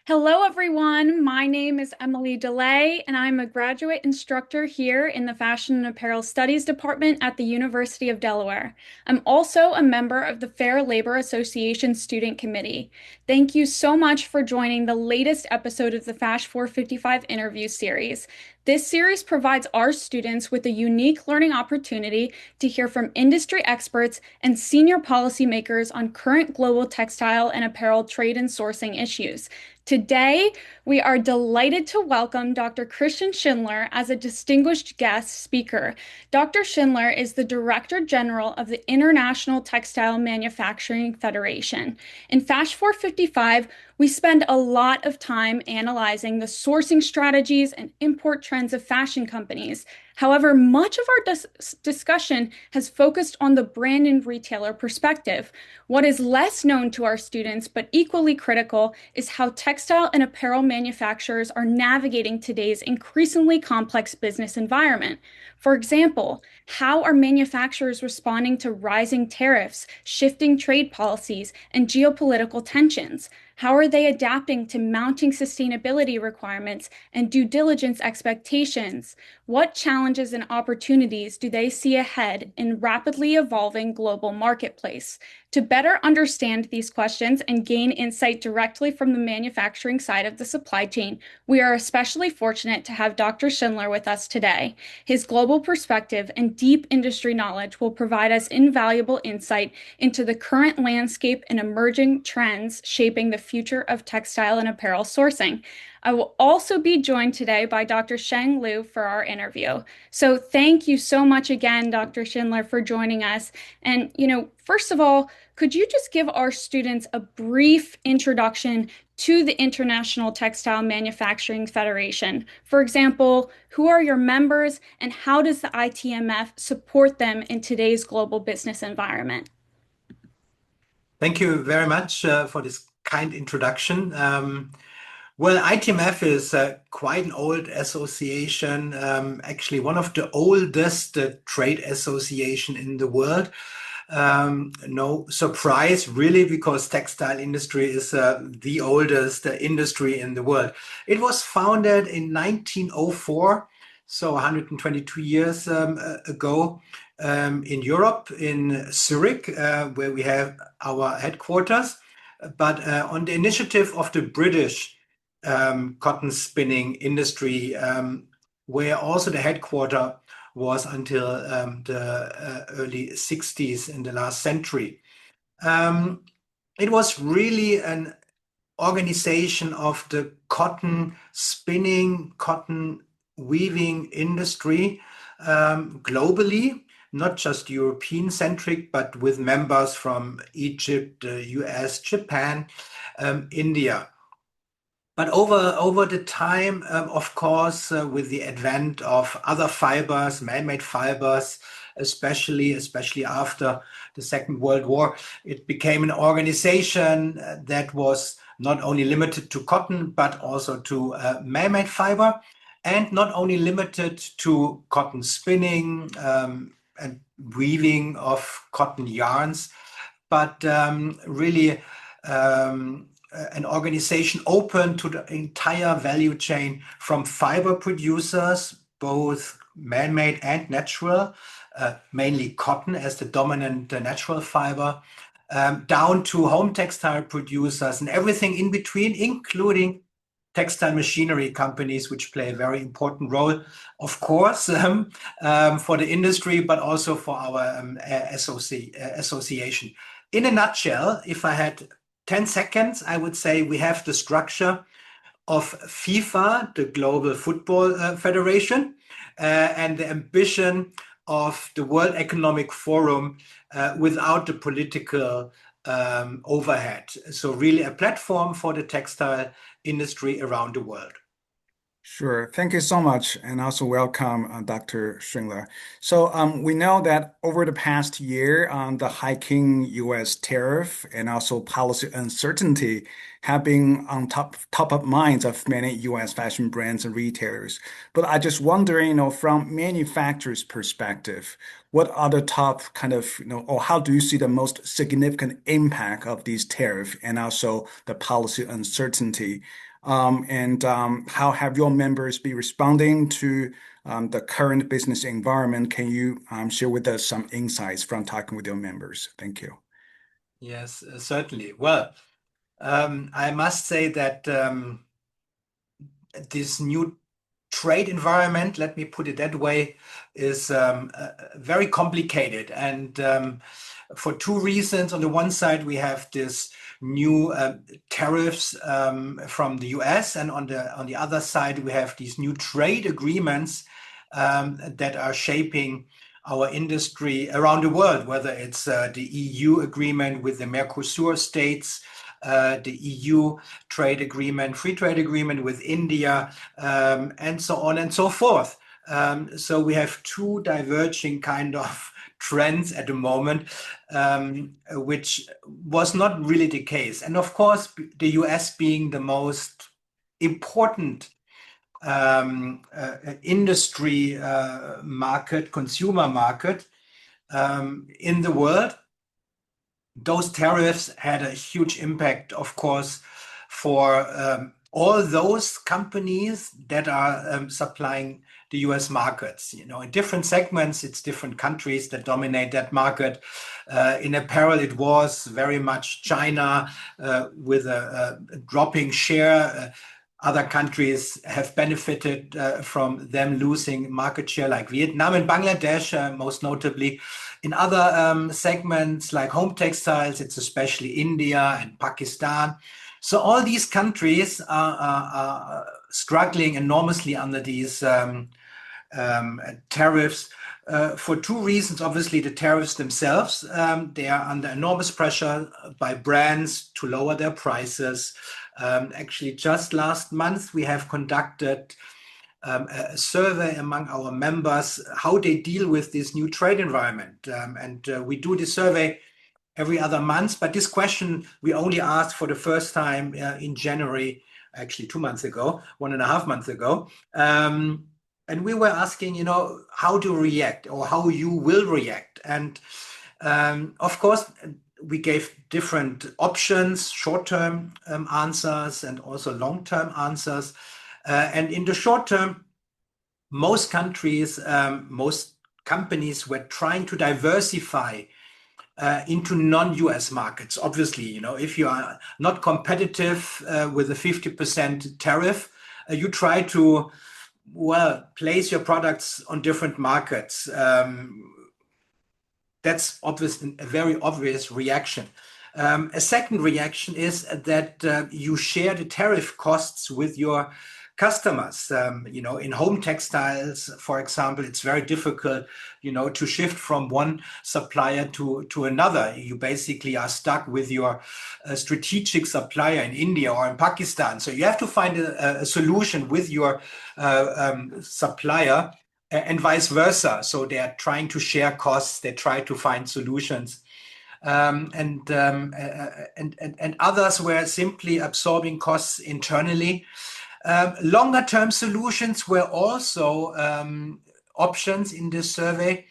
Hello, everyone. My name is Emily DeLay, and I'm a graduate instructor here in the Fashion and Apparel Studies Department at the University of Delaware. I'm also a member of the Fair Labor Association Student Committee. Thank you so much for joining the latest episode of the FASH455 interview series. This series provides our students with a unique learning opportunity to hear from industry experts and senior policymakers on current global textile and apparel trade and sourcing issues. Today, we are delighted to welcome Dr. Christian Schindler as a distinguished guest speaker. Dr. Schindler is the Director General of the International Textile Manufacturing Federation. In FASH 455, we spend a lot of time analyzing the sourcing strategies and import trends of fashion companies. However, much of our discussion has focused on the brand and retailer perspective. What is less known to our students, but equally critical, is how textile and apparel manufacturers are navigating today's increasingly complex business environment. For example, how are manufacturers responding to rising tariffs, shifting trade policies, and geopolitical tensions? How are they adapting to mounting sustainability requirements and due diligence expectations? What challenges and opportunities do they see ahead in rapidly evolving global marketplace? To better understand these questions and gain insight directly from the manufacturing side of the supply chain, we are especially fortunate to have Dr. Schindler with us today. His global perspective and deep industry knowledge will provide us invaluable insight into the current landscape and emerging trends shaping the future of textile and apparel sourcing. I will also be joined today by Dr. Sheng Liu for our interview. So thank you so much again, Dr. Schindler, for joining us. And, first of all, could you just give our students a brief introduction to the International Textile Manufacturing Federation? For example, who are your members and how does the ITMF support them in today's global business environment? Thank you very much for this kind introduction. Well, ITMF is quite an old association, actually one of the oldest trade association in the world. No surprise, really, because textile industry is the oldest industry in the world. It was founded in 1904, so 122 years ago, in Europe, in Zurich, where we have our headquarters. But on the initiative of the British cotton spinning industry, where also the headquarter was until the early 60s in the last century. It was really an organization of the cotton spinning, cotton weaving industry globally, not just European centric, but with members from Egypt, the US, Japan, India. But over the time, of course, with the advent of other fibers, man-made fibers, especially after the Second World War, it became an organization that was not only limited to cotton, but also to man-made fiber, and not only limited to cotton spinning and weaving of cotton yarns, but really an organization open to the entire value chain from fiber producers, both man-made and natural, mainly cotton as the dominant natural fiber, down to home textile producers and everything in between, including textile machinery companies, which play a very important role, of course, for the industry, but also for our association. In a nutshell, if I had 10 seconds, I would say we have the structure of FIFA, the Global Football Federation, and the ambition of the World Economic Forum without the political overhead. So really a platform for the textile industry around the world. Sure. Thank you so much, and also welcome, Dr. Schindler. So we know that over the past year, the hiking U.S. tariff and also policy uncertainty have been on top of minds of many U.S. fashion brands and retailers. But I just wonder, from manufacturers' perspective, what are the top or how do you see the most significant impact of these tariffs and also the policy uncertainty How have your members been responding to the current business environment? Can you share with us some insights from talking with your members? Thank you. Yes, certainly. Well, I must say that this new trade environment, let me put it that way, is very complicated. And for two reasons. On the one side, we have this new tariffs from the US, and on the other side, we have these new trade agreements that are shaping our industry around the world, whether it's the EU agreement with the Mercosur states, the EU trade agreement, free trade agreement with India, and so on and so forth. So we have two diverging kind of trends at the moment, which was not really the case. And of course, the US being the most important industry market, consumer market in the world, those tariffs had a huge impact, of course, for all those companies that are supplying the US markets. You know, in different segments, it's different countries that dominate that market. In apparel, it was very much China with a dropping share. Other countries have benefited from them losing market share, like Vietnam and Bangladesh, most notably. In other segments like home textiles, it's especially India and Pakistan. So all these countries are struggling enormously under these tariffs for two reasons. Obviously, the tariffs themselves, they are under enormous pressure by brands to lower their prices. Actually, just last month, we have conducted a survey among our members how they deal with this new trade environment. We do this survey every other month, but this question we only asked for the first time in January, actually 2 months ago, 1.5 months ago. And we were asking, you know, how to react or how you will react. And of course, we gave different options, short-term answers and also long-term answers. And in the short term, most countries, most companies were trying to diversify into non-US markets. Obviously, you know, if you are not competitive with a 50% tariff, you try to, well, place your products on different markets. That's obvious, a very obvious reaction. A second reaction is that you share the tariff costs with your customers. You know, in home textiles, for example, it's very difficult, you know, to shift from one supplier to another. You basically are stuck with your strategic supplier in India or in Pakistan. So you have to find a solution with your supplier and vice versa. So they are trying to share costs. They try to find solutions. And others were simply absorbing costs internally. Longer term solutions were also options in this survey,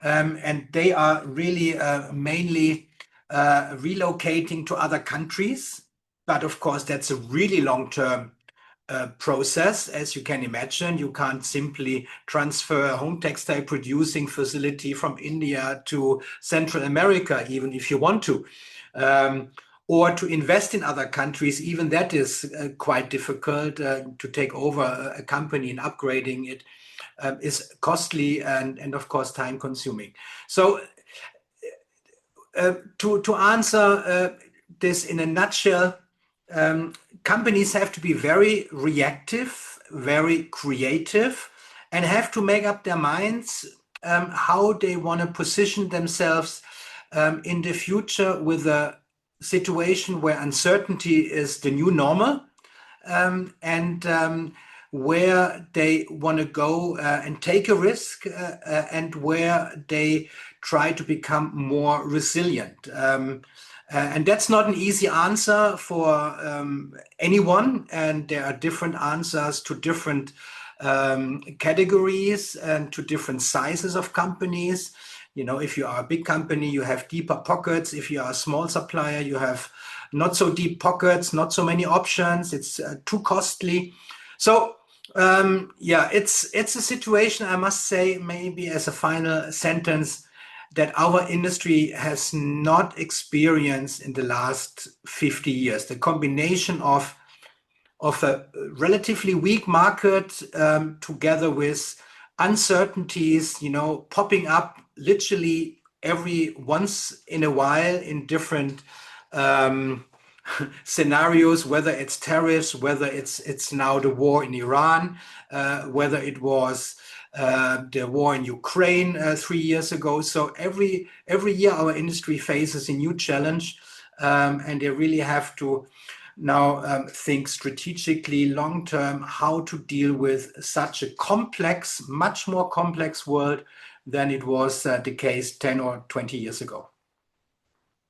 and they are really mainly relocating to other countries. But of course, that's a really long term process. As you can imagine, you can't simply transfer a home textile producing facility from India to Central America, even if you want to. Or to invest in other countries, even that is quite difficult. To take over a company and upgrading it is costly and of course time consuming. So to answer this in a nutshell, companies have to be very reactive, very creative, and have to make up their minds how they want to position themselves in the future with a situation where uncertainty is the new normal, and where they want to go and take a risk, and where they try to become more resilient. And that's not an easy answer for anyone, and there are different answers to different categories and to different sizes of companies. You know, if you are a big company, you have deeper pockets. If you are a small supplier, you have not so deep pockets, not so many options. It's too costly. So yeah, it's a situation, I must say, maybe as a final sentence, that our industry has not experienced in the last 50 years. The combination of a relatively weak market together with uncertainties, popping up literally every once in a while in different um, scenarios, whether it's tariffs, whether it's now the war in Iran, whether it was the war in Ukraine 3 years ago. So every year our industry faces a new challenge, and they really have to now think strategically long term how to deal with such a complex, much more complex world than it was the case 10 or 20 years ago.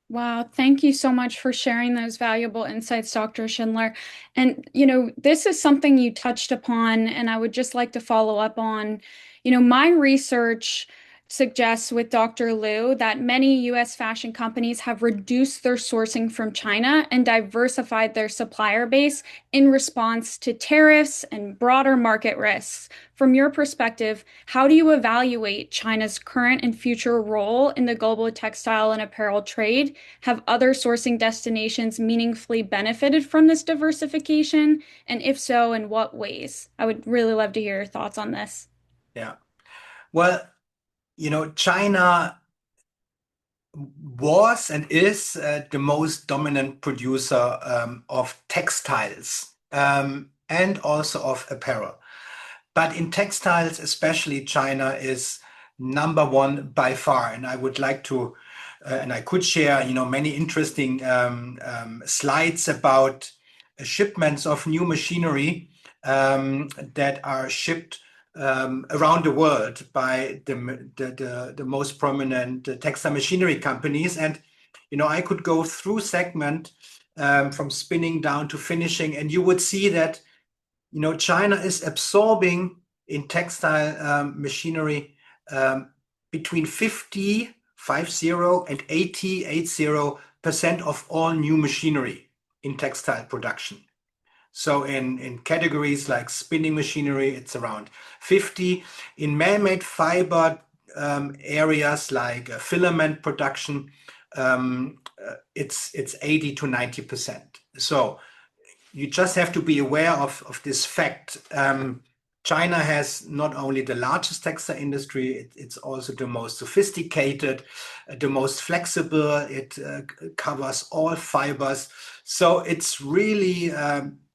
Wow, thank you so much for sharing those valuable insights, Dr. Schindler. And, this is something you touched upon, and I would just like to follow up on. My research suggests with Dr. Liu that many US fashion companies have reduced their sourcing from China and diversified their supplier base in response to tariffs and broader market risks. From your perspective, how do you evaluate China's current and future role in the global textile and apparel trade? Have other sourcing destinations meaningfully benefited from this diversification? And if so, in what ways? I would really love to hear your thoughts on this. Yeah. Well, China was and is the most dominant producer of textiles and also of apparel. But in textiles, especially, China is number one by far. And I would like to, and I could share, many interesting slides about shipments of new machinery that are shipped around the world by the most prominent textile machinery companies. And, I could go through segment from spinning down to finishing, and you would see that China is absorbing in textile machinery between 50 and 80% of all new machinery in textile production. So in categories like spinning machinery, it's around 50. In man-made fiber areas like filament production, it's 80 to 90%. So you just have to be aware of this fact. China has not only the largest textile industry, it's also the most sophisticated, the most flexible. It covers all fibers. So it's really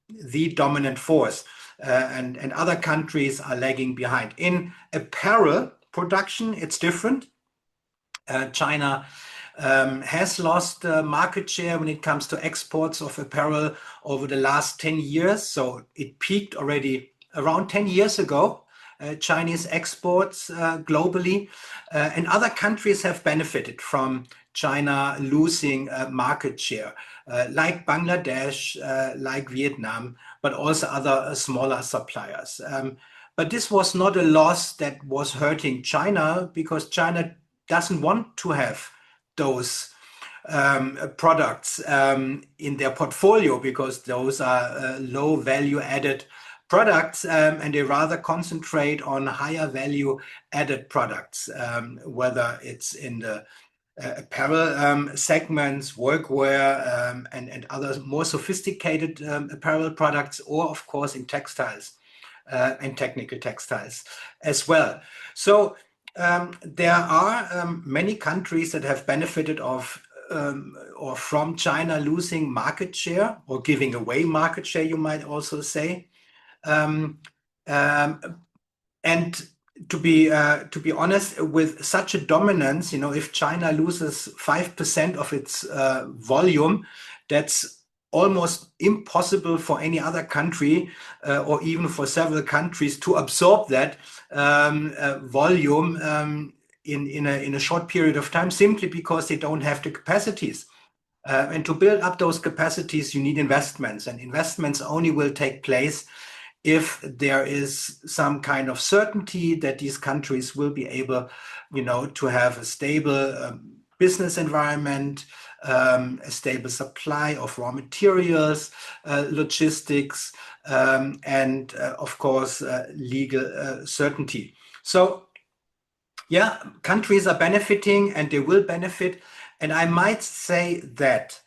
the dominant force. And other countries are lagging behind. In apparel production, it's different. China has lost market share when it comes to exports of apparel over the last 10 years. So it peaked already around 10 years ago, Chinese exports globally. And other countries have benefited from China losing market share, like Bangladesh, like Vietnam, but also other smaller suppliers. But this was not a loss that was hurting China because China doesn't want to have those products in their portfolio because those are low value added products, and they rather concentrate on higher value added products, whether it's in the apparel segments, workwear, and other more sophisticated apparel products, or of course in textiles and technical textiles as well. So there are many countries that have benefited of or from China losing market share or giving away market share, you might also say. Um, um, and to be honest, with such a dominance, if China loses 5% of its volume, that's almost impossible for any other country or even for several countries to absorb that volume in a short period of time, simply because they don't have the capacities. And to build up those capacities, you need investments, and investments only will take place if there is some kind of certainty that these countries will be able, to have a stable business environment, a stable supply of raw materials, logistics, and of course, legal certainty. So, yeah, countries are benefiting and they will benefit. And I might say that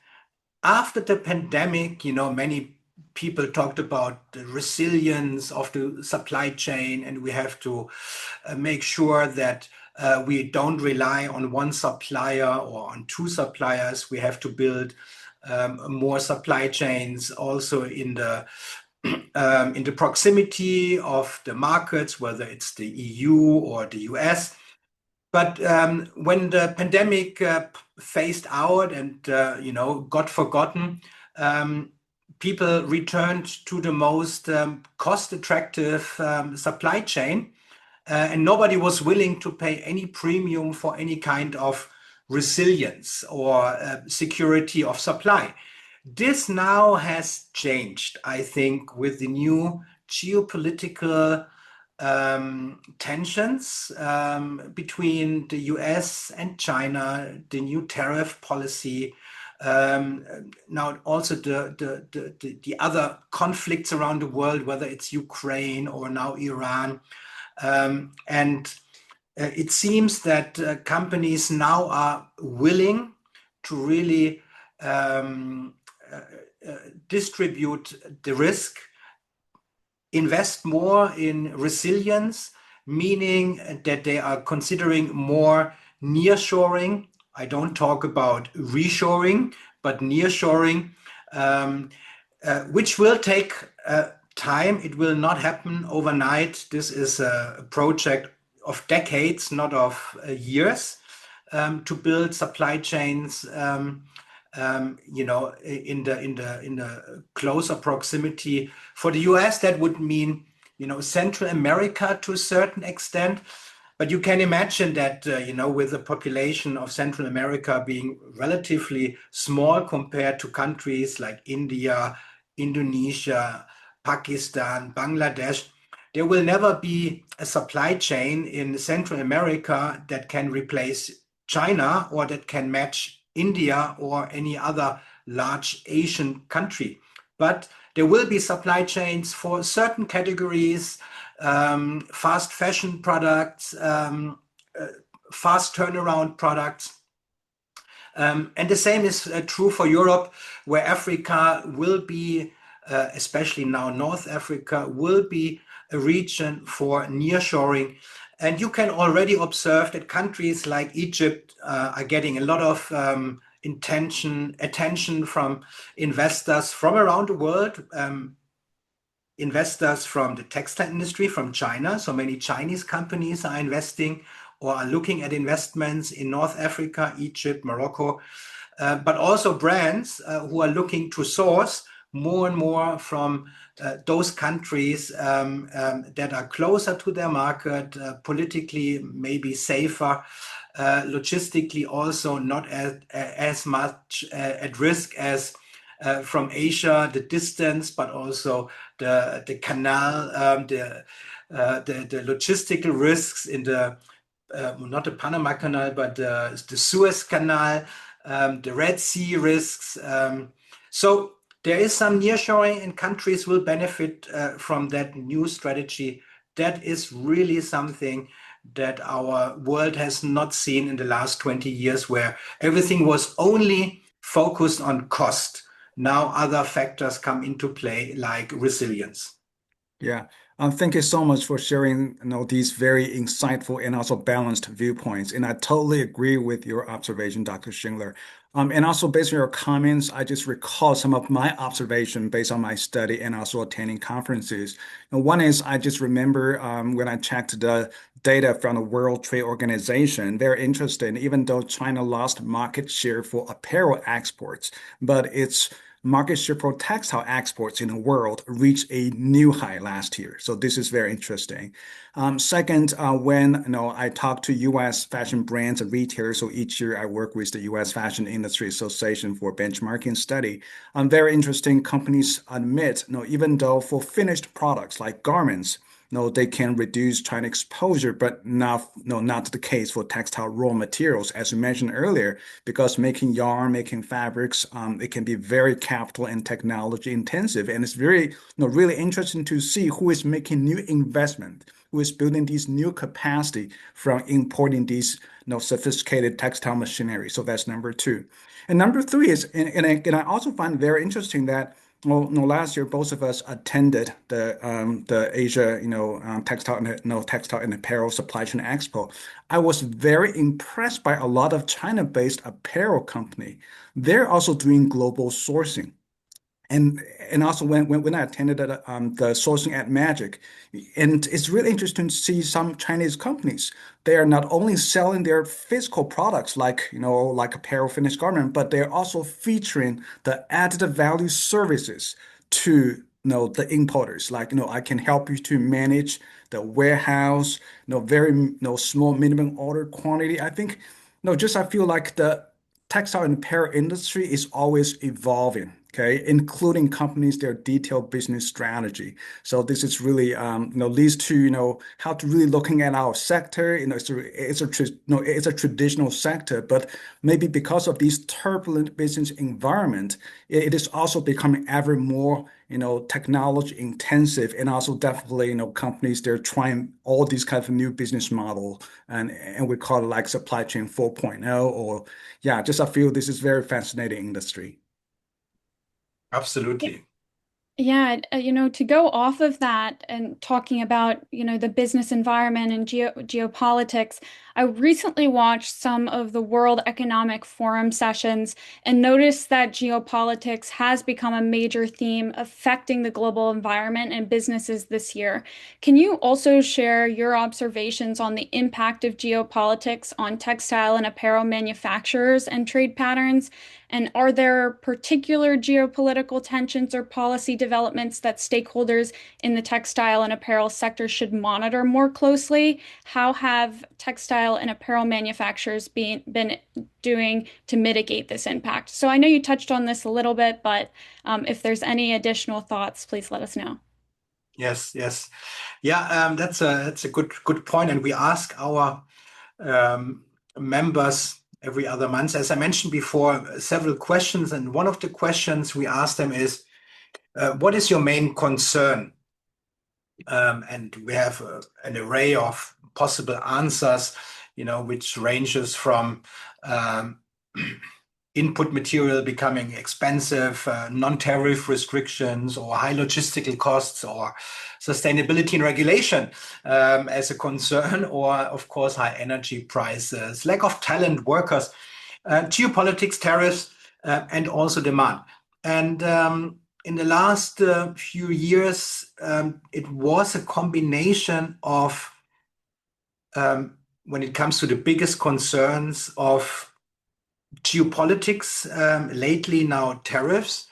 after the pandemic, many people talked about the resilience of the supply chain, and we have to make sure that we don't rely on one supplier or on two suppliers. We have to build more supply chains also in the proximity of the markets, whether it's the EU or the US. But when the pandemic phased out and got forgotten, um, people returned to the most cost-attractive supply chain, and nobody was willing to pay any premium for any kind of resilience or security of supply. This now has changed, I think, with the new geopolitical tensions between the US and China, the new tariff policy, now also the other conflicts around the world, whether it's Ukraine or now Iran. And it seems that companies now are willing to really um, uh, distribute the risk, invest more in resilience, meaning that they are considering more nearshoring. I don't talk about reshoring, but nearshoring, um, which will take time. It will not happen overnight. This is a project of decades, not of years, to build supply chains. In the closer proximity. For the US, that would mean, Central America to a certain extent. But you can imagine that, with the population of Central America being relatively small compared to countries like India, Indonesia, Pakistan, Bangladesh, there will never be a supply chain in Central America that can replace China or that can match India or any other large Asian country. But there will be supply chains for certain categories, fast fashion products, uh, fast turnaround products. And the same is true for Europe, where Africa will be, especially now North Africa, will be a region for nearshoring. And you can already observe that countries like Egypt are getting a lot of attention from investors from around the world. Investors from the textile industry from China. So many Chinese companies are investing or are looking at investments in North Africa, Egypt, Morocco, but also brands who are looking to source more and more from those countries that are closer to their market, politically maybe safer, logistically also not as much at risk as from Asia, the distance, but also the canal, the logistical risks in the not the Panama Canal, but the Suez Canal, the Red Sea risks. So there is some nearshoring, and countries will benefit from that new strategy. That is really something that our world has not seen in the last 20 years, where everything was only focused on cost. Now other factors come into play, like resilience. Yeah. Thank you so much for sharing, these very insightful and also balanced viewpoints. And I totally agree with your observation, Dr. Schindler. And also based on your comments, I just recall some of my observation based on my study and also attending conferences. And one is I just remember when I checked the data from the World Trade Organization, they're interested, even though China lost market share for apparel exports, but its market share for textile exports in the world reached a new high last year. So this is very interesting. Second, when I talk to U.S. fashion brands and retailers, so each year I work with the U.S. Fashion Industry Association for benchmarking study. Very interesting. Companies admit, even though for finished products like garments, they can reduce China exposure, but not the case for textile raw materials, as you mentioned earlier, because making yarn, making fabrics, it can be very capital and technology intensive, and it's very, really interesting to see who is making new investment, who is building these new capacity from importing these, sophisticated textile machinery. So that's number two. And number three is, and I also find it very interesting that, well, no, last year both of us attended the Asia, textile and textile and apparel supply chain expo. I was very impressed by a lot of China-based apparel company. They're also doing global sourcing. And also when I attended the sourcing at Magic, and it's really interesting to see some Chinese companies. They are not only selling their physical products like like apparel, finished garment, but they're also featuring the added value services to the importers. Like I can help you to manage the warehouse, very small minimum order quantity. I think just I feel like the textile and apparel industry is always evolving, okay, including companies, their detailed business strategy. So this is really, leads to, how to really looking at our sector. It's a traditional sector, but maybe because of these turbulent business environment, it is also becoming ever more, technology intensive, and also definitely, companies, they're trying all these kinds of new business model, and we call it like supply chain 4.0, or yeah, just I feel this is very fascinating industry. Absolutely. Yeah, to go off of that and talking about, the business environment and geopolitics, I recently watched some of the World Economic Forum sessions and noticed that geopolitics has become a major theme affecting the global environment and businesses this year. Can you also share your observations on the impact of geopolitics on textile and apparel manufacturers and trade patterns? And are there particular geopolitical tensions or policy developments that stakeholders in the textile and apparel sector should monitor more closely? How have textile and apparel manufacturers been doing to mitigate this impact? So I know you touched on this a little bit, but if there's any additional thoughts, please let us know. Yes, yes. Yeah, that's a good point. And we ask our members every other month, as I mentioned before, several questions. And one of the questions we ask them is, what is your main concern? And we have an array of possible answers, which ranges from um, input material becoming expensive, non-tariff restrictions, or high logistical costs, or sustainability and regulation as a concern, or of course, high energy prices, lack of talent, workers, geopolitics, tariffs, and also demand. And in the last few years, it was a combination of, when it comes to the biggest concerns of geopolitics, lately now tariffs,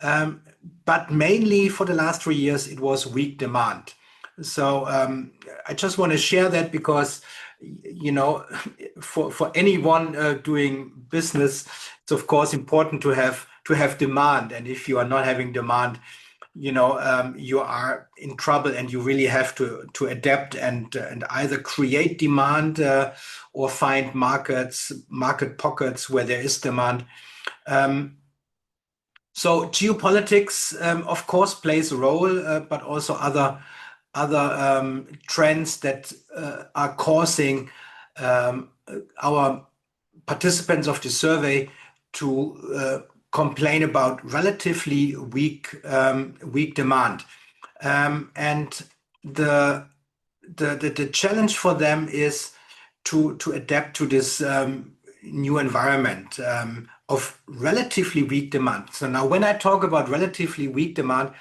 um, but mainly for the last 3 years, it was weak demand. So I just want to share that because, for anyone doing business, it's of course important to have demand. And if you are not having demand, you are in trouble, and you really have to adapt and either create demand or find market pockets where there is demand. Um, so geopolitics, of course, plays a role, but also other trends that are causing our participants of the survey to complain about relatively weak demand. And the challenge for them is to adapt to this new environment of relatively weak demand. So now, when I talk about relatively weak demand,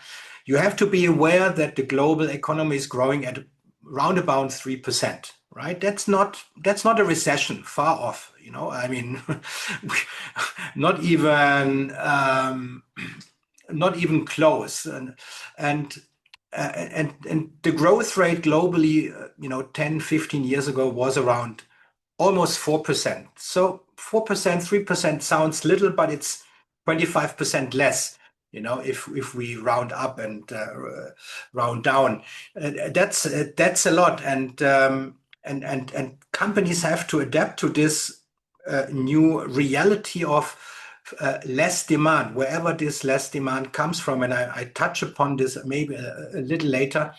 you have to be aware that the global economy is growing at round about 3%, right? That's not a recession, far off. I mean, not even not even close. And the growth rate globally, 10, 15 years ago was around almost 4%. So 4%, 3% sounds little, but it's 25% less. if we round up and round down. That's a lot, and companies have to adapt to this new reality of less demand, wherever this less demand comes from. And I touch upon this maybe a little later,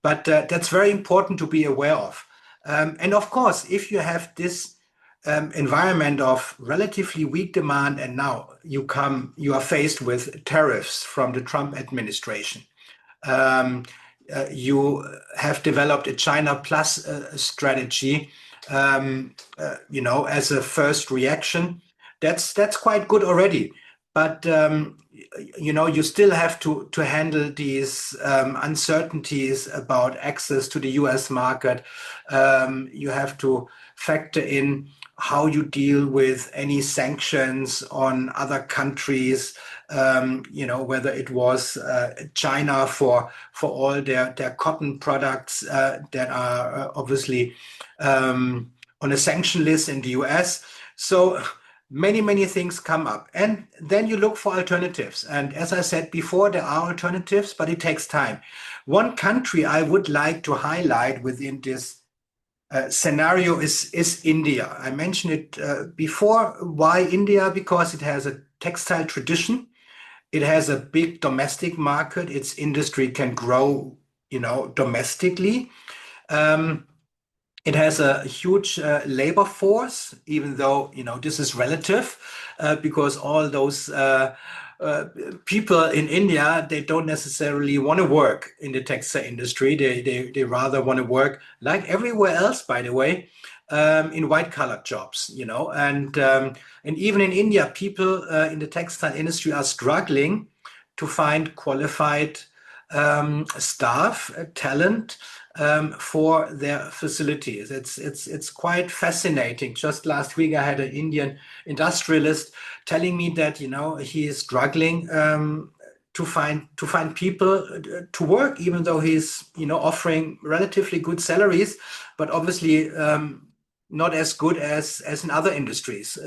but that's very important to be aware of. And of course, if you have this environment of relatively weak demand, and now you are faced with tariffs from the Trump administration. Um, you have developed a China Plus strategy, as a first reaction. That's quite good already. But you still have to handle these uncertainties about access to the U.S. market. You have to factor in how you deal with any sanctions on other countries, whether it was China for all their cotton products that are obviously on a sanction list in the US. So many things come up. And then you look for alternatives. And as I said before, there are alternatives, but it takes time. One country I would like to highlight within this scenario is India. I mentioned it before. Why India? Because it has a textile tradition. It has a big domestic market. Its industry can grow, domestically. Um, it has a huge labor force, even though, this is relative, because all those uh, people in India, they don't necessarily want to work in the textile industry. They rather want to work, like everywhere else, by the way, in white collar jobs, and even in India, people in the textile industry are struggling to find qualified staff, talent for their facilities. It's quite fascinating. Just last week, I had an Indian industrialist telling me that he is struggling to find people to work, even though he's offering relatively good salaries, but obviously not as good as in other industries.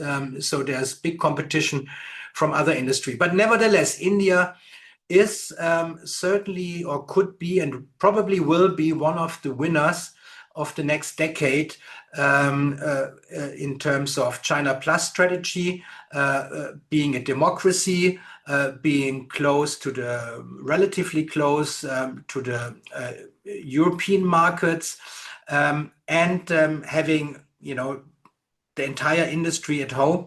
So there's big competition from other industry. But nevertheless, India is certainly, or could be, and probably will be, one of the winners of the next decade in terms of China Plus strategy, being a democracy, being relatively close to the European markets, and having, the entire industry at home.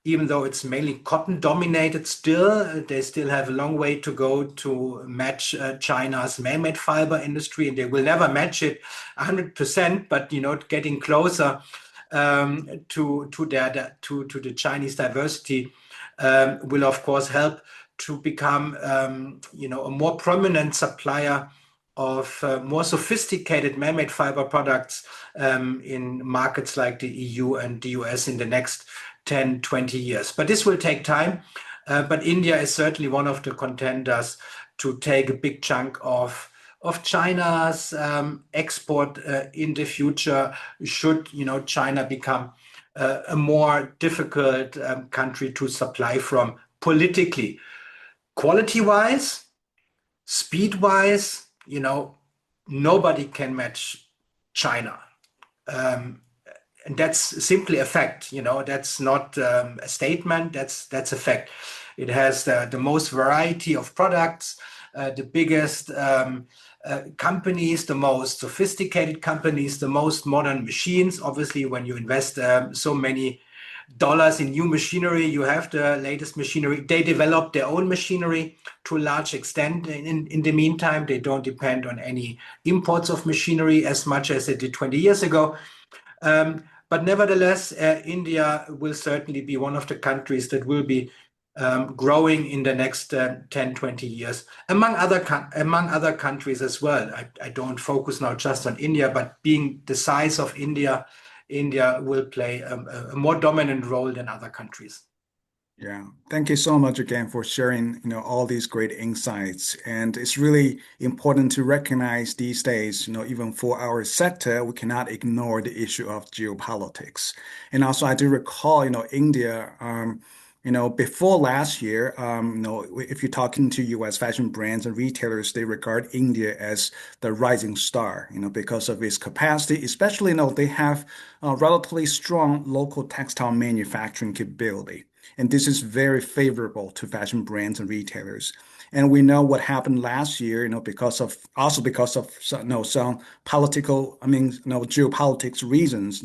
Even though it's mainly cotton dominated still, they still have a long way to go to match China's man-made fiber industry, and they will never match it 100%, but getting closer to the Chinese diversity will of course help to become a more prominent supplier of more sophisticated man-made fiber products in markets like the EU and the US in the next 10, 20 years. But this will take time. But India is certainly one of the contenders to take a big chunk of China's export in the future, should China become a more difficult country to supply from politically. Quality-wise, speed-wise, nobody can match China. And that's simply a fact. That's not a statement. That's a fact. It has the most variety of products, the biggest companies, the most sophisticated companies, the most modern machines. Obviously, when you invest so many dollars in new machinery, you have the latest machinery. They develop their own machinery to a large extent. In the meantime, they don't depend on any imports of machinery as much as they did 20 years ago. But nevertheless, India will certainly be one of the countries that will be growing in the next 10, 20 years, among other countries as well. I don't focus now just on India, but being the size of India, India will play a more dominant role than other countries. Yeah, thank you so much again for sharing, all these great insights. And it's really important to recognize these days, even for our sector, we cannot ignore the issue of geopolitics. And also, I do recall, India, Before last year, if you're talking to U.S. fashion brands and retailers, they regard India as the rising star, because of its capacity, especially, they have a relatively strong local textile manufacturing capability. And this is very favorable to fashion brands and retailers. And we know what happened last year, because of some political, geopolitics reasons.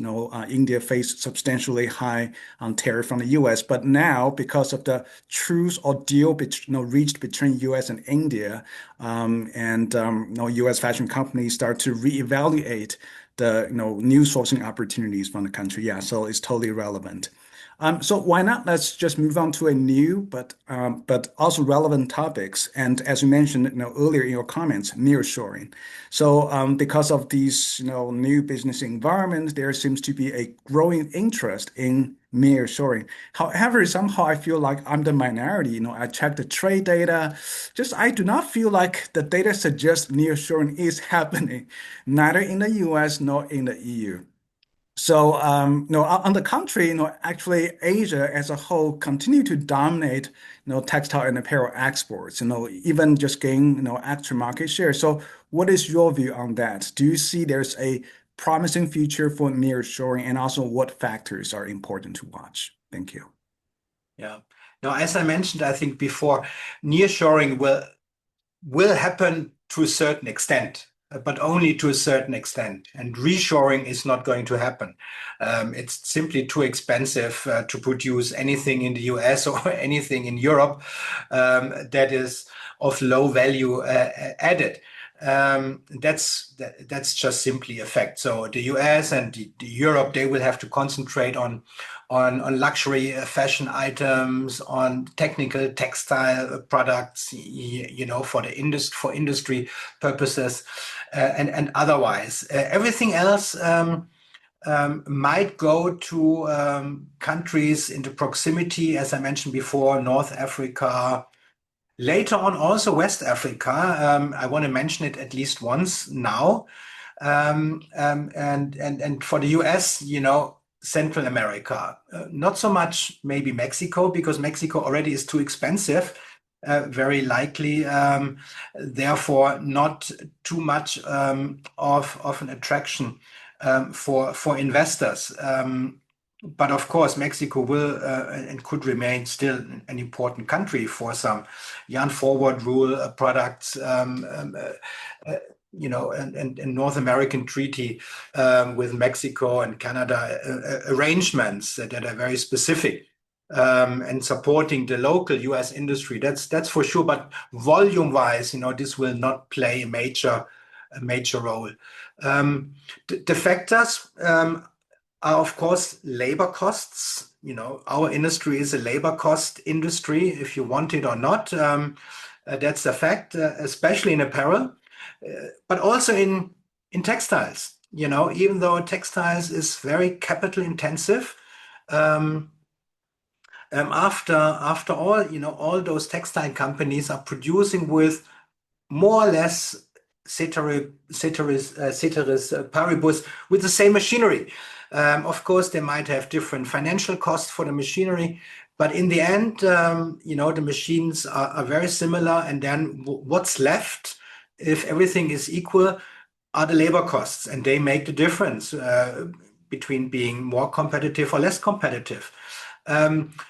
India faced substantially high tariff from the U.S. But now, because of the truce or deal reached between U.S. and India, U.S. fashion companies start to reevaluate the new sourcing opportunities from the country. Yeah, so it's totally relevant. So why not? Let's just move on to a new but also relevant topics. And as you mentioned, earlier in your comments, nearshoring. So because of these new business environments, there seems to be a growing interest in nearshoring. However, somehow I feel like I'm the minority. I check the trade data. Just I do not feel like the data suggests nearshoring is happening, neither in the US nor in the EU. So, on the contrary, actually, Asia as a whole continue to dominate, textile and apparel exports, even just gain, extra market share. So, what is your view on that? Do you see there's a promising future for nearshoring, and also what factors are important to watch? Thank you. Yeah. Now, as I mentioned, I think before, nearshoring will happen to a certain extent, but only to a certain extent. And reshoring is not going to happen. It's simply too expensive to produce anything in the US or anything in Europe that is of low value added. That's just simply a fact. So the US and the Europe, they will have to concentrate on luxury fashion items, on technical textile products, for the industry purposes, and otherwise. Everything else might go to countries in the proximity, as I mentioned before, North Africa. Later on, also West Africa. I want to mention it at least once now. And for the US, Central America. Not so much maybe Mexico, because Mexico already is too expensive, very likely. Therefore, not too much of an attraction for investors. But of course, Mexico will and could remain still an important country for some yarn forward rule products, and North American treaty with Mexico and Canada arrangements that are very specific and supporting the local U.S. industry. That's for sure. But volume-wise, this will not play a major role. The factors are, of course, labor costs. Our industry is a labor cost industry, if you want it or not. That's a fact, especially in apparel, but also in textiles. Even though textiles is very capital intensive, um, after all those textile companies are producing with more or less ceteris paribus with the same machinery. Of course, they might have different financial costs for the machinery, but in the end, the machines are very similar. And then what's left, if everything is equal, are the labor costs, and they make the difference between being more competitive or less competitive.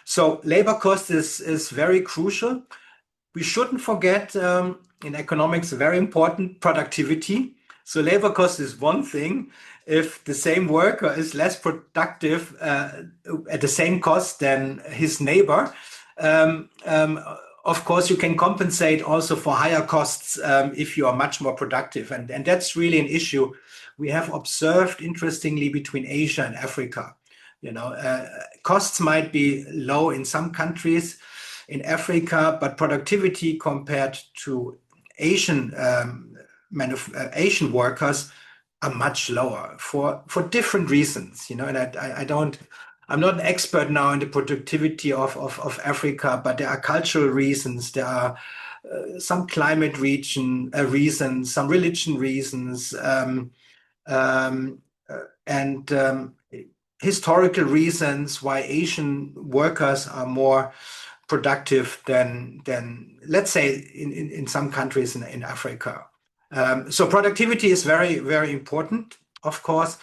So labor cost is very crucial. We shouldn't forget in economics, very important productivity. So labor cost is one thing. If the same worker is less productive at the same cost than his neighbor, um, um, of course, you can compensate also for higher costs if you are much more productive. And that's really an issue we have observed, interestingly, between Asia and Africa. Costs might be low in some countries in Africa, but productivity compared to Asian Asian workers are much lower for different reasons. And I don't. I'm not an expert now in the productivity of Africa, but there are cultural reasons. There are some climate reasons, some religion reasons, and historical reasons why Asian workers are more productive than let's say in some countries in Africa. So productivity is very, very important, of course.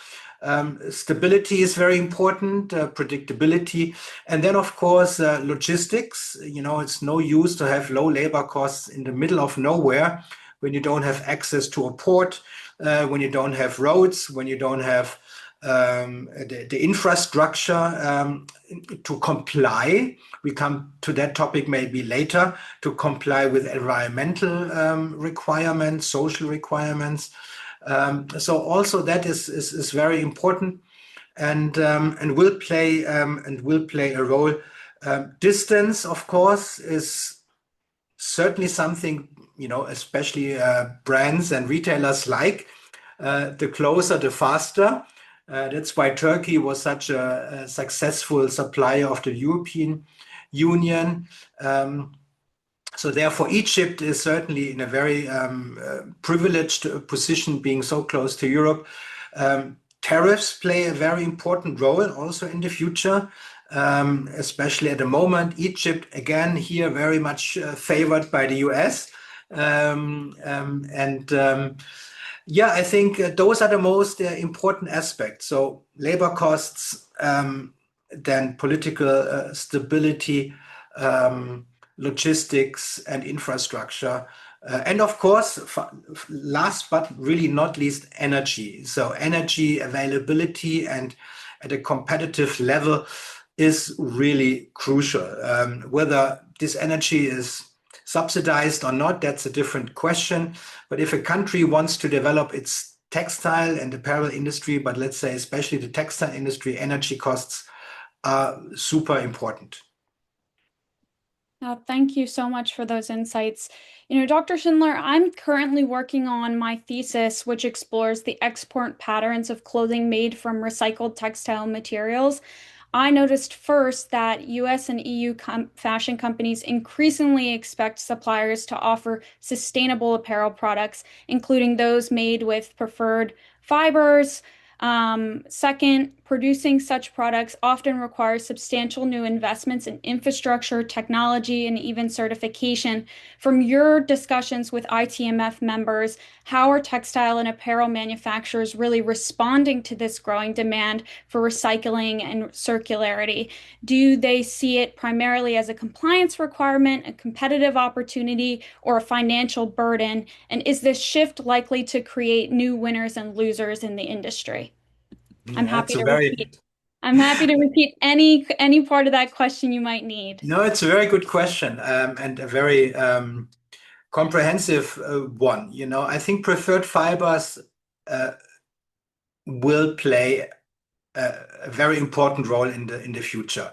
Stability is very important, predictability, and then of course logistics. You know, it's no use to have low labor costs in the middle of nowhere when you don't have access to a port, when you don't have roads, when you don't have the infrastructure to comply. We come to that topic maybe later, to comply with environmental requirements, social requirements. So also that is very important and will play a role. Distance, of course, is certainly something, you know, especially brands and retailers like. The closer, the faster. That's why Turkey was such a successful supplier of the European Union. So therefore, Egypt is certainly in a very privileged position, being so close to Europe. Tariffs play a very important role also in the future, especially at the moment. Egypt, again, here very much favored by the US. Yeah, I think those are the most important aspects. So labor costs, then political stability, logistics and infrastructure. And of course, last but really not least, energy. So energy availability and at a competitive level is really crucial. Whether this energy is subsidized or not, that's a different question. But if a country wants to develop its textile and apparel industry, but let's say especially the textile industry, energy costs are super important. Thank you so much for those insights. You know, Dr. Schindler, I'm currently working on my thesis, which explores the export patterns of clothing made from recycled textile materials. I noticed first that US and EU fashion companies increasingly expect suppliers to offer sustainable apparel products, including those made with preferred fibers. Second, producing such products often requires substantial new investments in infrastructure, technology, and even certification. From your discussions with ITMF members, how are textile and apparel manufacturers really responding to this growing demand for recycling and circularity? Do they see it primarily as a compliance requirement, a competitive opportunity, or a financial burden? And is this shift likely to create new winners and losers in the industry? I'm Yeah, happy it's a to very repeat. I'm happy to repeat any part of that question you might need. no, it's a very good question and a very comprehensive one. You know, I think preferred fibers uh, will play a very important role in the future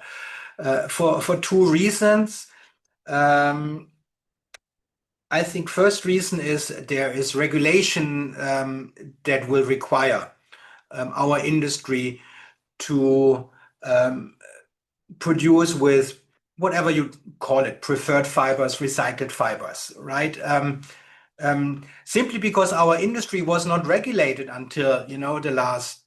for two reasons. Um, I think first reason is there is regulation that will require our industry to produce with whatever you call it, preferred fibers, recycled fibers, right? Simply because our industry was not regulated until, you know, the last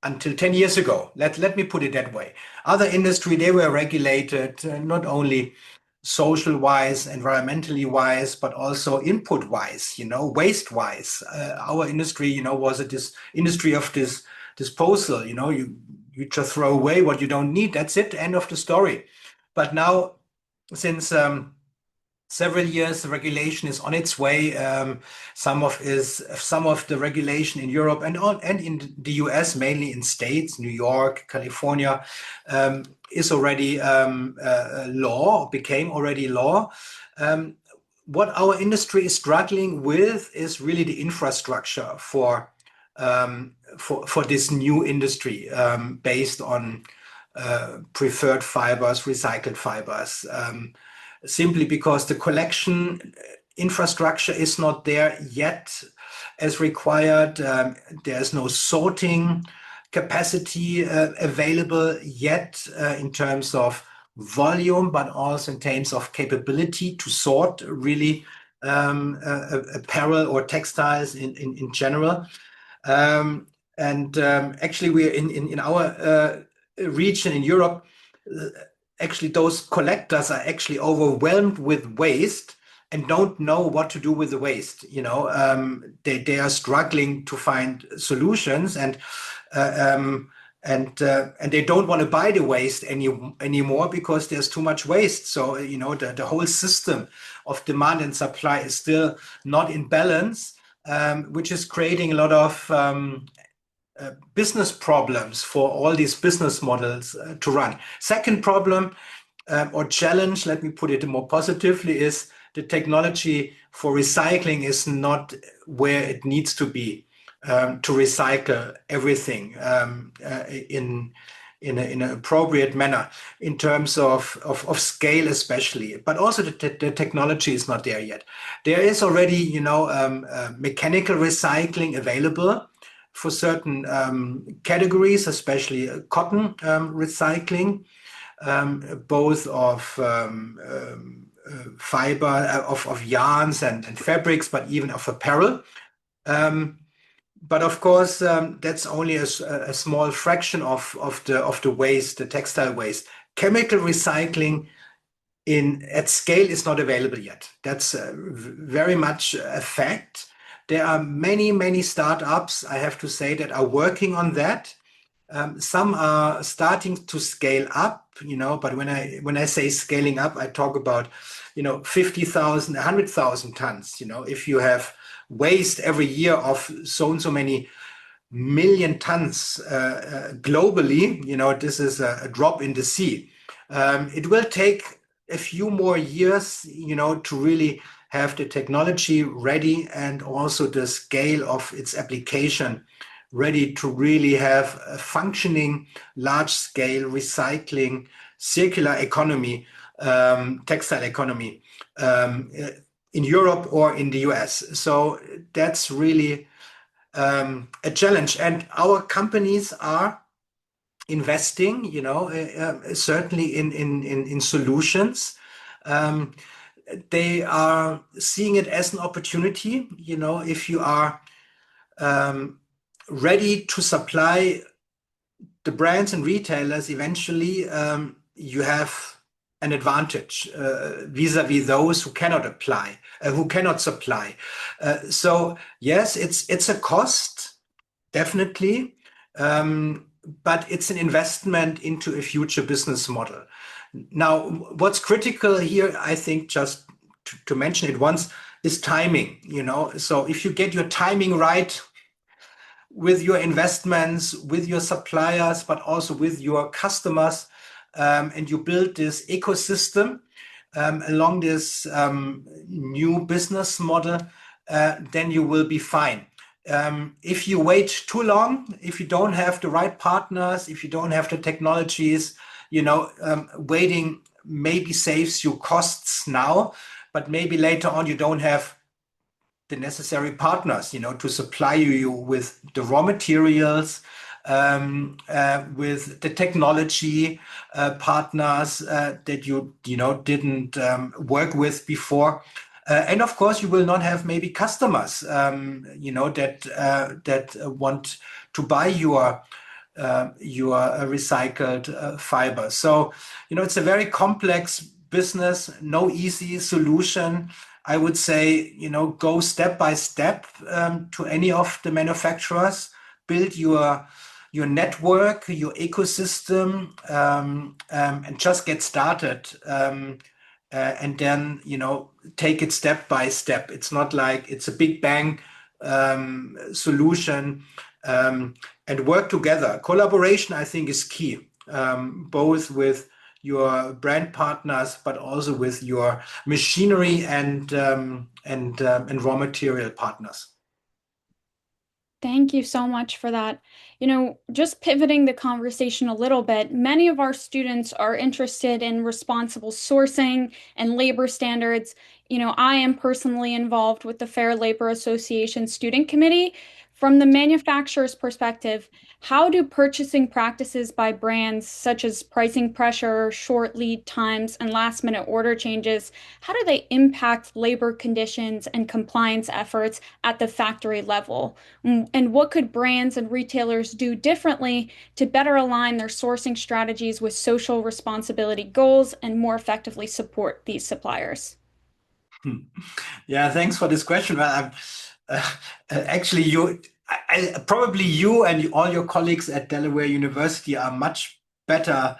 until 10 years ago. Let me put it that way. Other industry, they were regulated not only social wise, environmentally wise, but also input wise, you know, waste wise. Our industry, you know, was this industry of this disposal. You know, you just throw away what you don't need. That's it. End of the story. But now, since several years, the regulation is on its way. Some of the regulation in Europe and in the US, mainly in states, New York, California, is already law, became already law. Um, what our industry is struggling with is really the infrastructure for this new industry based on preferred fibers, recycled fibers. Simply because the collection infrastructure is not there yet as required. There's no sorting capacity available yet in terms of volume, but also in terms of capability to sort really apparel or textiles in general. Um, And actually, we're in our region in Europe. Uh, Actually, those collectors are actually overwhelmed with waste and don't know what to do with the waste. They are struggling to find solutions, uh, um, and they don't want to buy the waste anymore because there's too much waste. So the whole system of demand and supply is still not in balance, which is creating a lot of business problems for all these business models to run. Second problem or challenge, let me put it more positively, is the technology for recycling is not where it needs to be to recycle everything in an appropriate manner in terms of scale, especially. But also the technology is not there yet. There is already, mechanical recycling available for certain categories, especially cotton recycling, both of fiber, of yarns and fabrics, but even of apparel. Um, but of course, that's only a small fraction of the waste, the textile waste. Chemical recycling in at scale is not available yet. That's very much a fact. There are many startups, I have to say, that are working on that. Some are starting to scale up, but when I say scaling up, I talk about, 50,000, 100,000 tons. If you have waste every year of so and so many million tons globally, this is a drop in the sea. It will take a few more years, to really have the technology ready and also the scale of its application ready to really have a functioning large scale recycling circular economy, textile economy in Europe or in the US. So that's really a challenge. And our companies are investing, certainly in solutions. Um, they are seeing it as an opportunity. If you are um, ready to supply the brands and retailers, eventually you have an advantage vis-a-vis those who cannot who cannot supply. So yes, it's a cost, definitely, but it's an investment into a future business model. Now, what's critical here, I think, just to mention it once, is timing. So if you get your timing right with your investments, with your suppliers, but also with your customers, and you build this ecosystem along this new business model, then you will be fine. If you wait too long, if you don't have the right partners, if you don't have the technologies, waiting maybe saves you costs now, but maybe later on you don't have the necessary partners, to supply you with the raw materials, with the technology partners that you didn't work with before. And of course, you will not have maybe customers, that want to buy your recycled fiber. So, it's a very complex business, no easy solution. I would say, go step by step to any of the manufacturers, build your network, your ecosystem, and just get started. And then, take it step by step. It's not like it's a big bang solution, and work together. Collaboration, I think, is key, both with your brand partners, but also with your machinery and raw material partners. Thank you so much for that. Just pivoting the conversation a little bit, many of our students are interested in responsible sourcing and labor standards. I am personally involved with the Fair Labor Association Student Committee From the manufacturer's perspective, how do purchasing practices by brands such as pricing pressure, short lead times, and last-minute order changes, how do they impact labor conditions and compliance efforts at the factory level? And what could brands and retailers do differently to better align their sourcing strategies with social responsibility goals and more effectively support these suppliers? Hmm. Yeah, thanks for this question. Well, uh, actually, probably you and all your colleagues at Delaware University are much better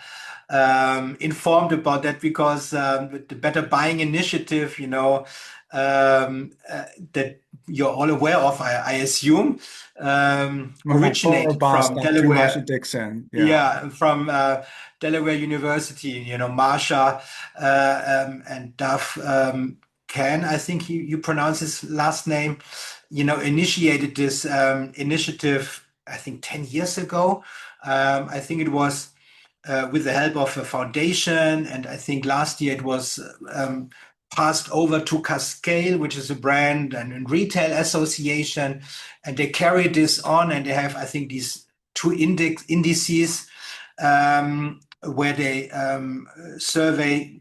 informed about that because with the Better Buying Initiative, that you're all aware of, I assume, My former originated boss, from Dr. Marsha Delaware. Dixon. Yeah. Yeah, from Delaware University, Marsha and Duff Can, I think you pronounce his last name, initiated this initiative, I think 10 years ago. I think it was with the help of a foundation, and I think last year it was passed over to Cascale, which is a brand and retail association, and they carry this on, and they have, I think, these two indices where they survey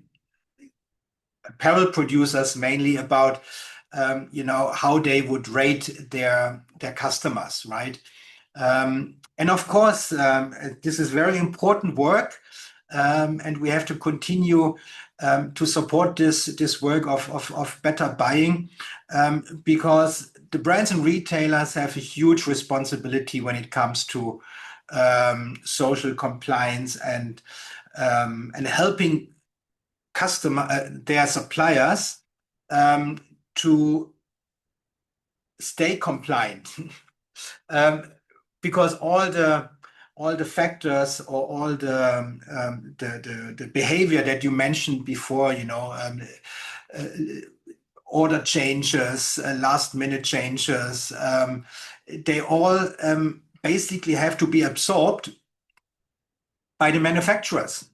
apparel producers mainly about how they would rate their customers, right? And of course, this is very important work, and we have to continue to support this work of better buying, because the brands and retailers have a huge responsibility when it comes to social compliance and helping their suppliers to stay compliant. um, because all the factors or all the behavior that you mentioned before, uh, order changes, last minute changes, they all basically have to be absorbed by the manufacturers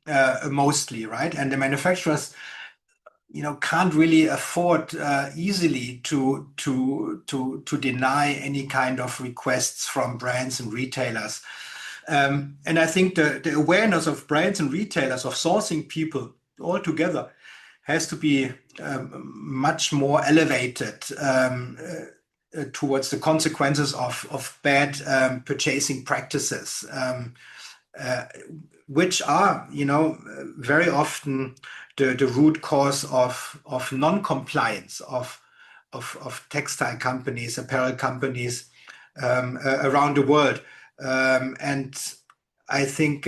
mostly, right? And the manufacturers, can't really afford easily to deny any kind of requests from brands and retailers. And I think the awareness of brands and retailers, of sourcing people all together, has to be much more elevated towards the consequences of bad purchasing practices. Uh, which are, very often the root cause of non-compliance of textile companies, apparel companies around the world. And I think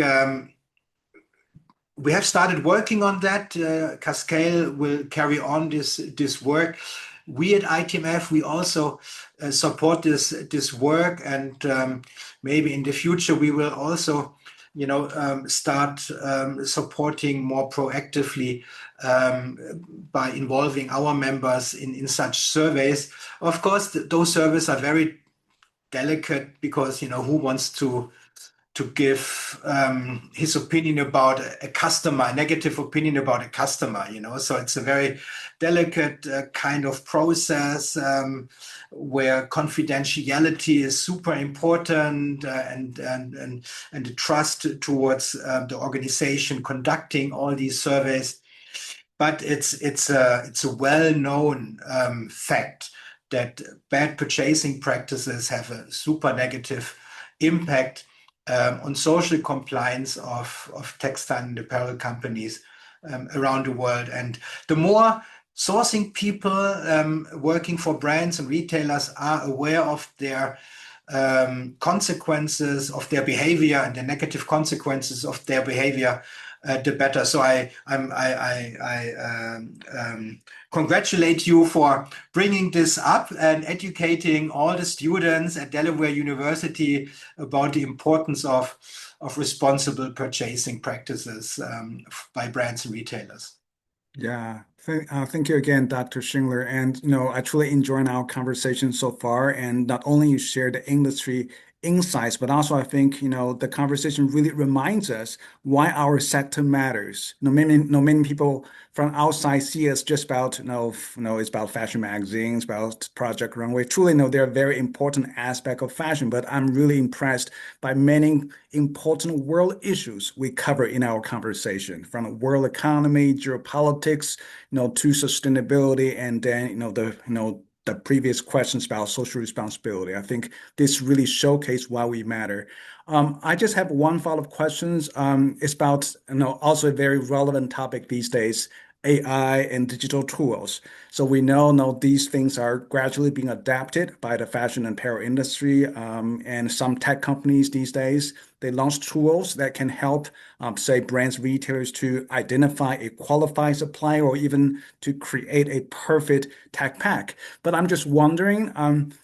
we have started working on that. Cascale will carry on this work. We at ITMF, we also support this work, and maybe in the future we will also, start supporting more proactively by involving our members in such surveys. Of course, those surveys are very delicate because who wants to give his opinion about a customer, a negative opinion about a customer, So it's a very delicate kind of process where confidentiality is super important, and the trust towards the organization conducting all these surveys. But it's a well-known fact that bad purchasing practices have a super negative impact on social compliance of textile and apparel companies around the world. And the more sourcing people working for brands and retailers are aware of their consequences of their behavior and the negative consequences of their behavior, the better. So I congratulate you for bringing this up and educating all the students at Delaware University about the importance of responsible purchasing practices by brands and retailers. Yeah, thank you again, Dr. Schindler. And I truly enjoyed our conversation so far. And not only you share the industry insights, but also I think, the conversation really reminds us why our sector matters. Many people from outside see us just about, it's about fashion magazines, about Project Runway. Truly, no, they're a very important aspect of fashion, but I'm really impressed by many important world issues we cover in our conversation, from the world economy, geopolitics, to sustainability, and then, the previous questions about social responsibility. I think this really showcase why we matter. I just have one follow-up questions. It's about, also a very relevant topic these days, AI and digital tools. So we know now these things are gradually being adapted by the fashion and apparel industry, and some tech companies these days. They launch tools that can help, say, brands, retailers to identify a qualified supplier or even to create a perfect tech pack. But I'm just wondering,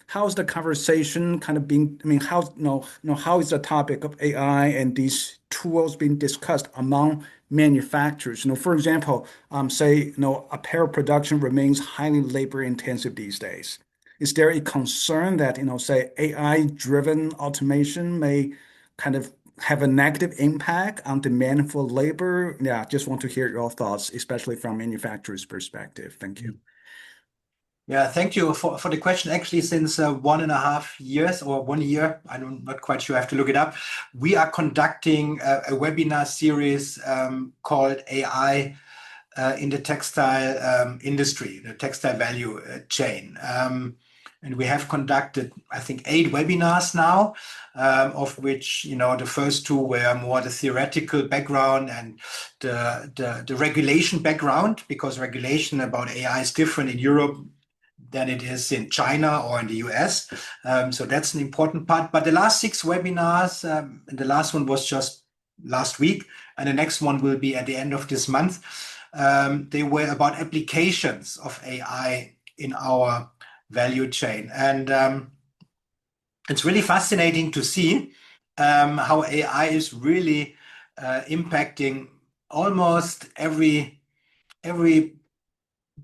how's the conversation kind of being? I mean, how is the topic of AI and these tools being discussed among manufacturers? For example, say, apparel production remains highly labor intensive these days. Is there a concern that, say, AI-driven automation may kind of have a negative impact on demand for labor? Yeah, just want to hear your thoughts, especially from manufacturers' perspective. Thank you. Yeah, thank you for the question. Actually, since 1.5 years or 1 year, I'm not quite sure, I have to look it up. We are conducting a webinar series called AI in the textile industry, the textile value chain. And we have conducted, I think, 8 webinars now, of which, the first 2 were more the theoretical background and the regulation background, because regulation about AI is different in Europe than it is in China or in the US. So that's an important part. But the last 6 webinars, and the last one was just last week, and the next one will be at the end of this month. They were about applications of AI in our value chain. And it's really fascinating to see how AI is really impacting almost every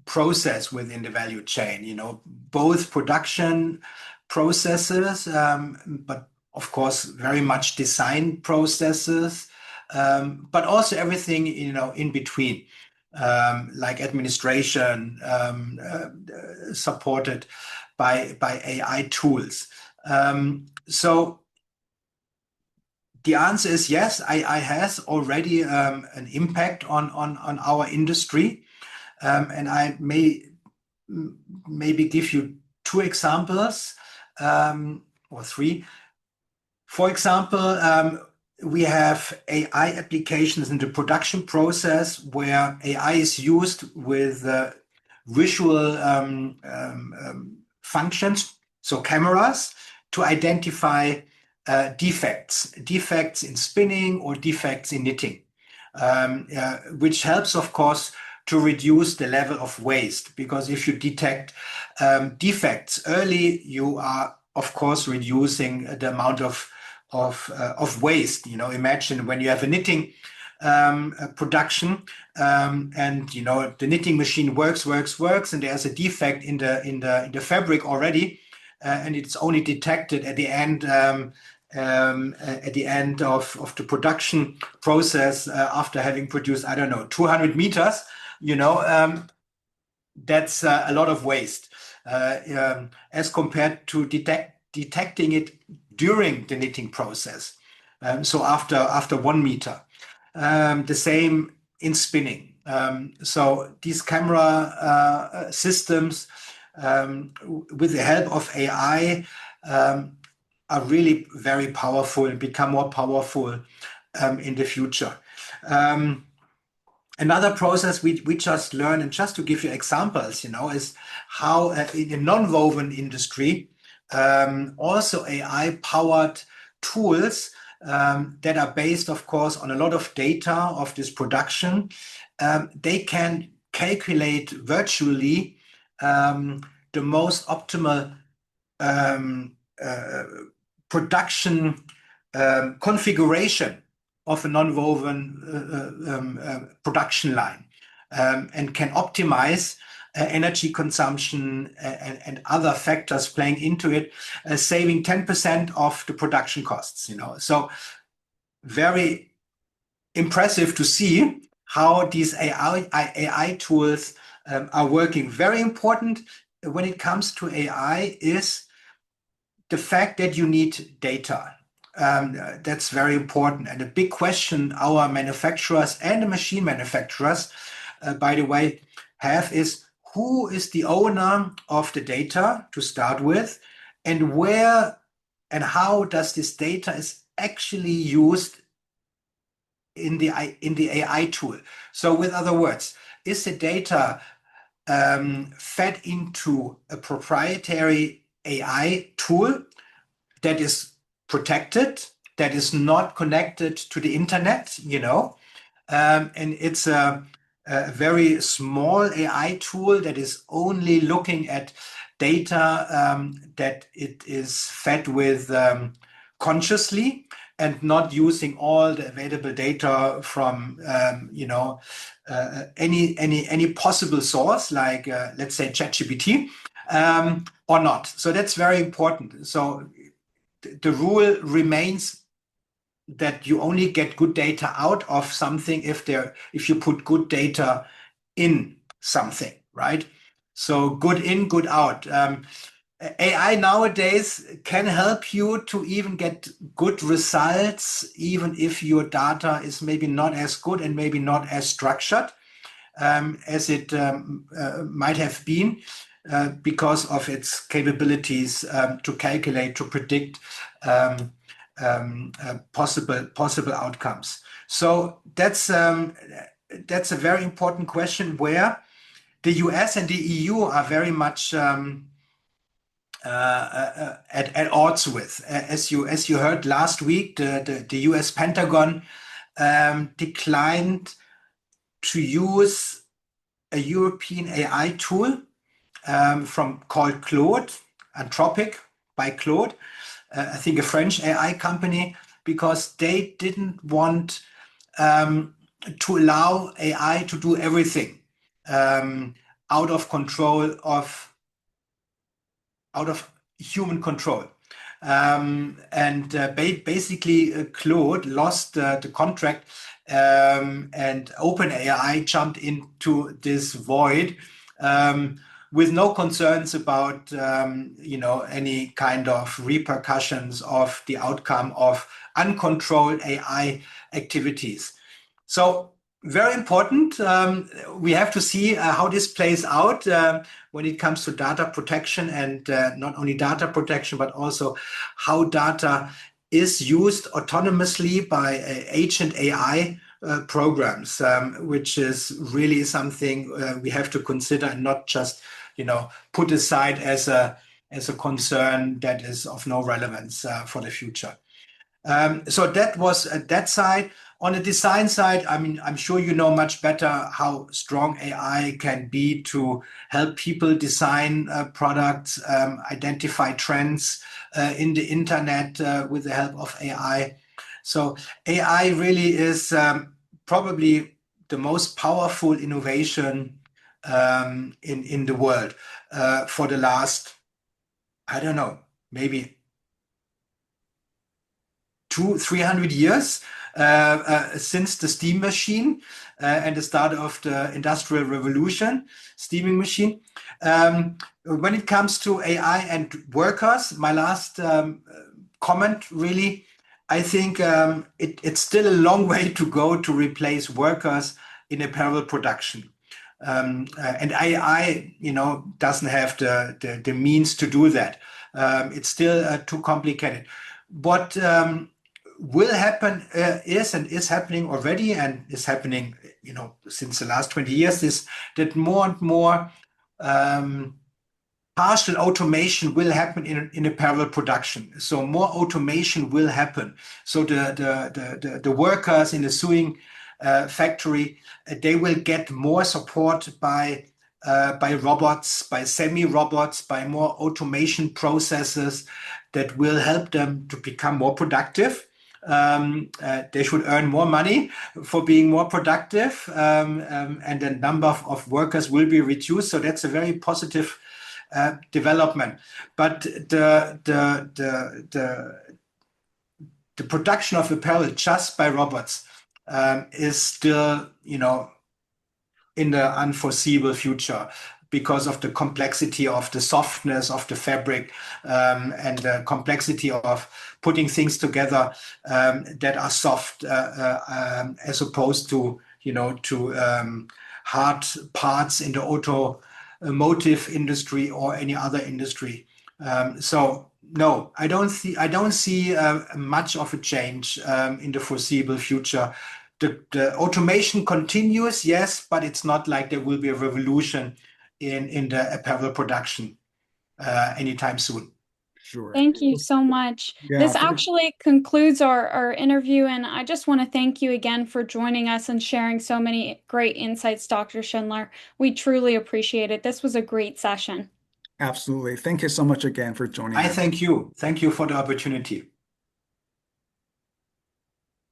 process within the value chain, both production processes, but of course, very much design processes, but also everything, in between, like administration, supported by AI tools. So the answer is yes, AI has already an impact on our industry. And I maybe give you 2 examples, or 3. For example, we have AI applications in the production process where AI is used with visual functions, so cameras, to identify defects in spinning or defects in knitting, which helps, of course, to reduce the level of waste. Because if you detect defects early, you are, of course, reducing the amount of waste. Imagine when you have a knitting production, and the knitting machine works, and there's a defect in the fabric already, and it's only detected at the end. At the end of the production process, after having produced, I don't know, 200 meters, that's a lot of waste, as compared to detecting it during the knitting process. So after 1 meter, the same in spinning. So these camera systems, with the help of AI, are really very powerful and become more powerful in the future. Another process we just learned, and just to give you examples, is how in the non-woven industry, also AI-powered tools that are based, of course, on a lot of data of this production. They can calculate virtually the most optimal production configuration of a non-woven production line, and can optimize energy consumption, and other factors playing into it, saving 10% of the production costs. So very impressive to see how these AI tools are working. Very important when it comes to AI is the fact that you need data. That's very important. And a big question our manufacturers and the machine manufacturers, by the way, have is who is the owner of the data to start with, and where and how does this data is actually used in the AI tool. So with other words, is the data fed into a proprietary AI tool that is protected, that is not connected to the internet, and it's a very small AI tool that is only looking at data that it is fed with consciously and not using all the available data from any possible source like let's say ChatGPT or not. So that's very important. So the rule remains that you only get good data out of something if you put good data in something, right? So good in, good out. AI nowadays can help you to even get good results, even if your data is maybe not as good and maybe not as structured as it might have been because of its capabilities to calculate, to predict possible outcomes. So that's a very important question where the US and the EU are very much at odds with. As you heard last week, the US Pentagon declined to use a European AI tool called Claude, Anthropic by Claude, I think a French AI company, because they didn't want to allow AI to do everything out of control out of human control. Basically, Claude lost the contract, and OpenAI jumped into this void with no concerns about any kind of repercussions of the outcome of uncontrolled AI activities. So very important. We have to see how this plays out when it comes to data protection, and not only data protection, but also how data is used autonomously by agent AI programs, which is really something we have to consider and not just put aside as a concern that is of no relevance for the future. So that was that side. On the design side, I mean, I'm sure you know much better how strong AI can be to help people design products, identify trends in the internet with the help of AI. So AI really is probably the most powerful innovation in the world for the last, I don't know, maybe 200-300 years since the steam machine and the start of the Industrial Revolution, steaming machine. When it comes to AI and workers, my last comment really, I think it's still a long way to go to replace workers in apparel production. And AI, doesn't have the means to do that. It's still too complicated. What will happen is and is happening already and is happening, since the last 20 years, is that more and more partial automation will happen in apparel production. So more automation will happen. So the workers in the sewing factory, they will get more support by robots, by semi-robots, by more automation processes that will help them to become more productive. They should earn more money for being more productive, and the number of workers will be reduced. So that's a very positive development. But the production of apparel just by robots is still, in the unforeseeable future because of the complexity of the softness of the fabric, and the complexity of putting things together that are soft, as opposed to hard parts in the automotive industry or any other industry. So no, I don't see much of a change in the foreseeable future. The automation continues, yes, but it's not like there will be a revolution in the apparel production anytime soon. Sure. Thank you so much. Yeah. This actually concludes our interview, and I just want to thank you again for joining us and sharing so many great insights, Dr. Schindler. We truly appreciate it. This was a great session. Absolutely. Thank you so much again for joining I us. thank you. Thank you for the opportunity.